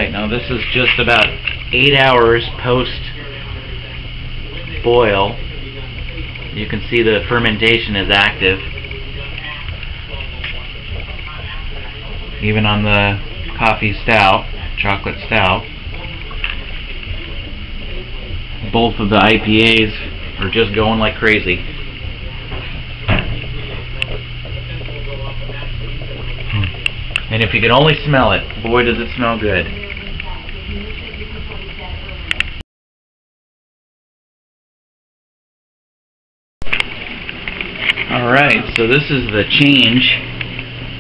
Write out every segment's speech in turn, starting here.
Alright, now this is just about 8 hours post boil. You can see the fermentation is active. Even on the coffee stout, chocolate stout. Both of the IPAs are just going like crazy. And if you could only smell it, boy does it smell good. Alright, so this is the change.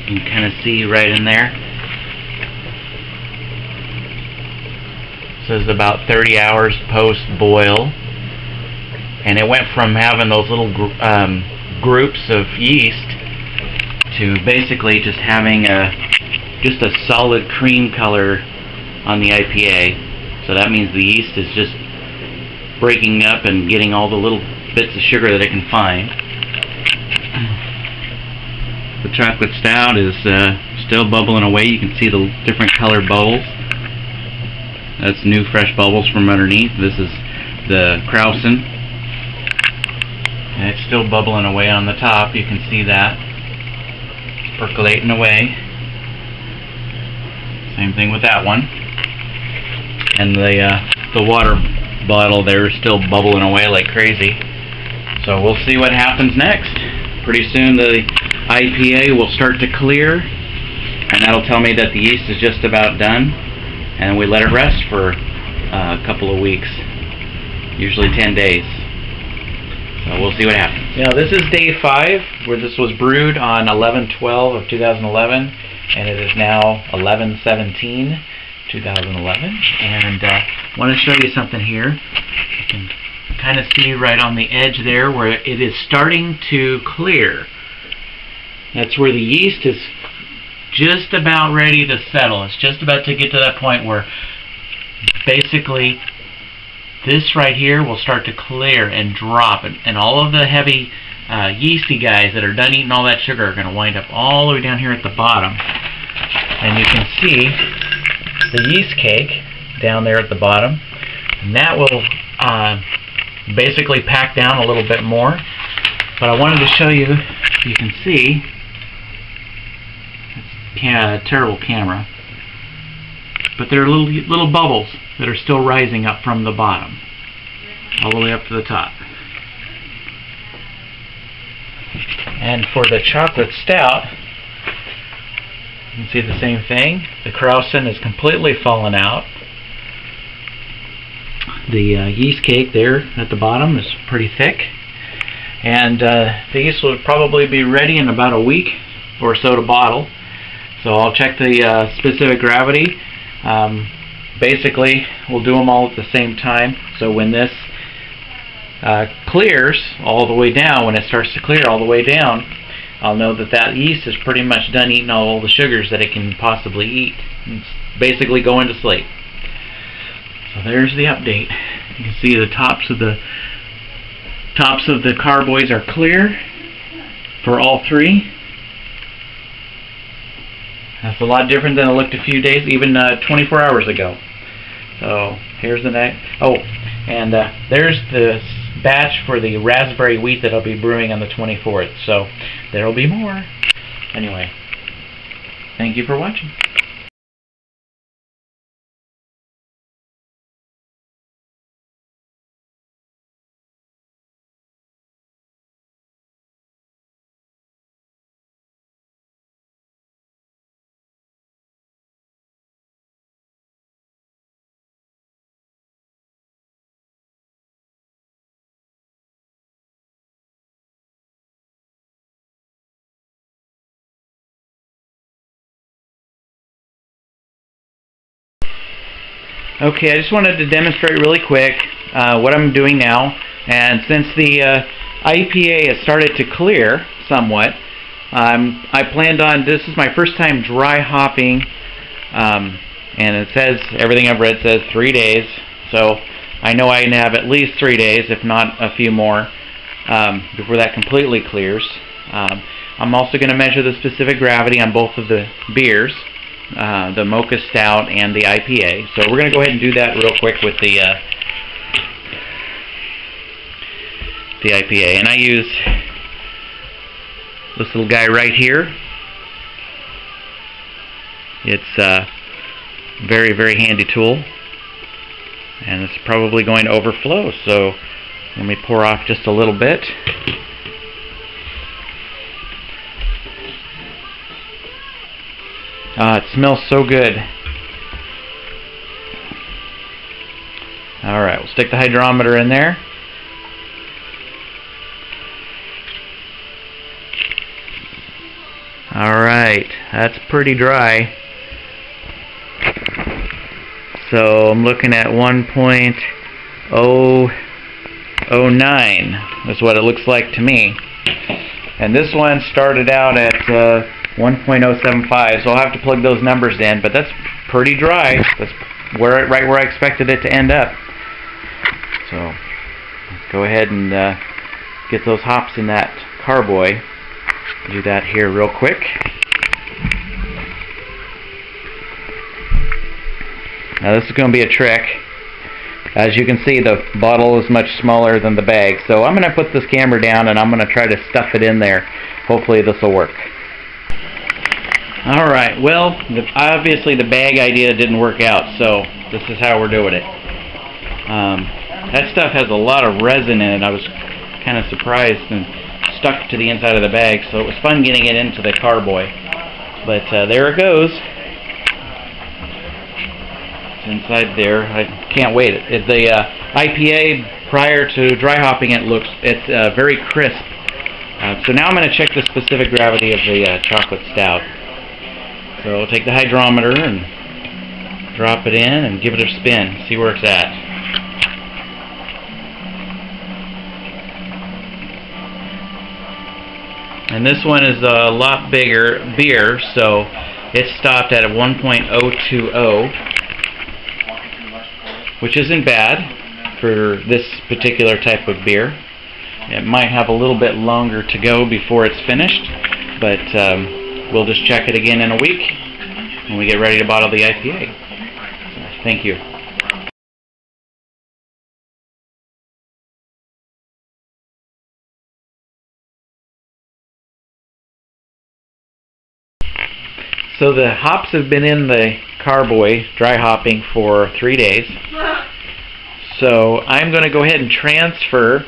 You can kind of see right in there. This is about 30 hours post boil. And it went from having those little groups of yeast to basically just having just a solid cream color on the IPA. So that means the yeast is just breaking up and getting all the little bits of sugar that it can find. The chocolate stout is still bubbling away. You can see the different colored bubbles. That's new fresh bubbles from underneath. This is the Krausen. And it's still bubbling away on the top. You can see that. It's percolating away. Same thing with that one. And the water bottle there is still bubbling away like crazy. So we'll see what happens next. Pretty soon the IPA will start to clear, and that'll tell me that the yeast is just about done, and we let it rest for a couple of weeks, usually 10 days. So we'll see what happens. Now this is day 5, where this was brewed on 11/12 of 2011, and it is now 11/17 2011. And I want to show you something here. You can kind of see right on the edge there where it is starting to clear. That's where the yeast is just about ready to settle. It's just about to get to that point where basically this right here will start to clear and drop, and all of the heavy yeasty guys that are done eating all that sugar are going to wind up all the way down here at the bottom. And you can see the yeast cake down there at the bottom, and that will basically pack down a little bit more. But I wanted to show you, you can see, it's a terrible camera, but there are little bubbles that are still rising up from the bottom all the way up to the top. And for the chocolate stout, you can see the same thing. The Krausen is completely fallen out. The yeast cake there at the bottom is pretty thick, and the yeast will probably be ready in about a week or so to bottle. So I'll check the specific gravity. Basically, we'll do them all at the same time. So when this clears all the way down, when it starts to clear all the way down, I'll know that that yeast is pretty much done eating all the sugars that it can possibly eat. It's basically going to sleep. So there's the update. You can see the tops of the carboys are clear for all three. That's a lot different than it looked a few days, even 24 hours ago. So here's the next. Oh, and there's the batch for the raspberry wheat that I'll be brewing on the 24th. So there'll be more. Anyway, thank you for watching. Okay, I just wanted to demonstrate really quick what I'm doing now. And since the IPA has started to clear somewhat, I planned on, this is my first time dry hopping, and it says, everything I've read says 3 days, so I know I can have at least 3 days, if not a few more, before that completely clears. I'm also going to measure the specific gravity on both of the beers, the Mocha Stout and the IPA. So we're going to go ahead and do that real quick with the IPA. And I use this little guy right here. It's a very, very handy tool. And it's probably going to overflow. So let me pour off just a little bit. It smells so good. Alright, we'll stick the hydrometer in there. Alright, that's pretty dry. So I'm looking at 1.009 is what it looks like to me. And this one started out at 1.075, so I'll have to plug those numbers in, but that's pretty dry. That's right where I expected it to end up. So let's go ahead and get those hops in that carboy. Do that here real quick. Now this is going to be a trick. As you can see, the bottle is much smaller than the bag, so I'm going to put this camera down and I'm going to try to stuff it in there. Hopefully this will work. Alright, well, obviously the bag idea didn't work out, so this is how we're doing it. That stuff has a lot of resin in it. I was kind of surprised and stuck to the inside of the bag, so it was fun getting it into the carboy. But there it goes. It's inside there. I can't wait. The IPA, prior to dry hopping it's very crisp. So now I'm going to check the specific gravity of the chocolate stout. So I'll take the hydrometer and drop it in and give it a spin, see where it's at. And this one is a lot bigger beer, so it stopped at a 1.020, which isn't bad for this particular type of beer. It might have a little bit longer to go before it's finished, but we'll just check it again in a week when we get ready to bottle the IPA. So, thank you. So the hops have been in the carboy, dry hopping, for 3 days. So I'm going to go ahead and transfer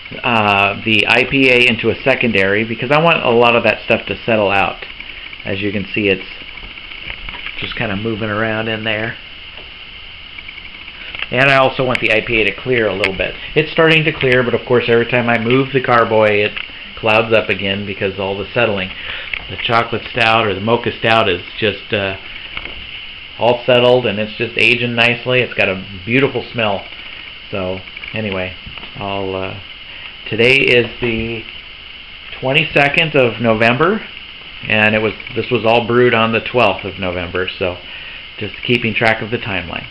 the IPA into a secondary because I want a lot of that stuff to settle out. As you can see, it's just kind of moving around in there. And I also want the IPA to clear a little bit. It's starting to clear, but of course every time I move the carboy it clouds up again because all the settling. The chocolate stout or the Mocha Stout is just all settled and it's just aging nicely. It's got a beautiful smell. So anyway, today is the 22nd of November, and this was all brewed on the 12th of November, so just keeping track of the timeline.